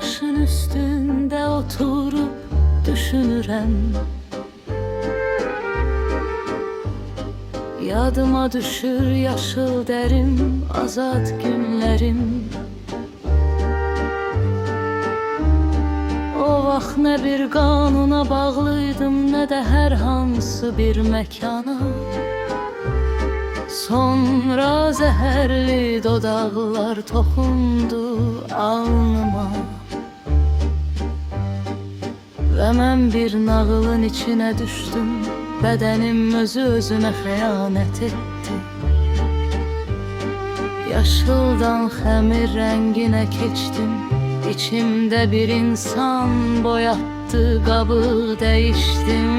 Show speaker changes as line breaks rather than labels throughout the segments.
daşın üstünde oturup düşünürəm. Yadıma düşür yaşıl derim, azad günlerim. O vaxt ne bir qanuna bağlıydım, ne de her hansı bir mekana. Sonra zehirli dodaqlar toxundu alnıma. Ve mən bir nağılın içine düştüm. Bedenim özü özüne xəyanət etdi. Yaşıldan xəmir rənginə keçdim. İçimdə bir insan boyatdı, qabı dəyişdim.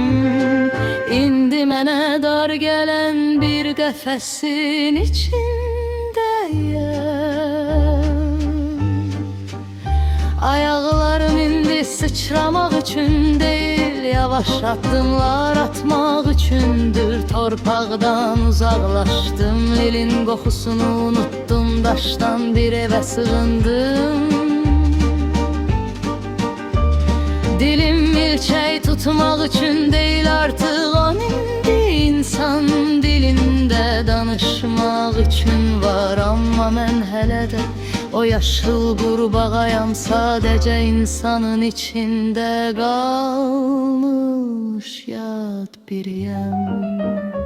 İndi mənə dar gələn bir qəfəsin içindəyəm. Ayaqlarım indi sıçramaq üçün deyil, yavaş addımlar atmaq üçündür. Torpaqdan uzaqlaşdım, elin qoxusunu unuttum, daşdan bir evə sığındım. Dilim milçək tutmaq üçün deyil artıq, o indi insan dilində danışmaq üçün var. Amma mən hələ də o yaşıl qurbağayam, sadəcə insanın içində qalmış yad biriyəm.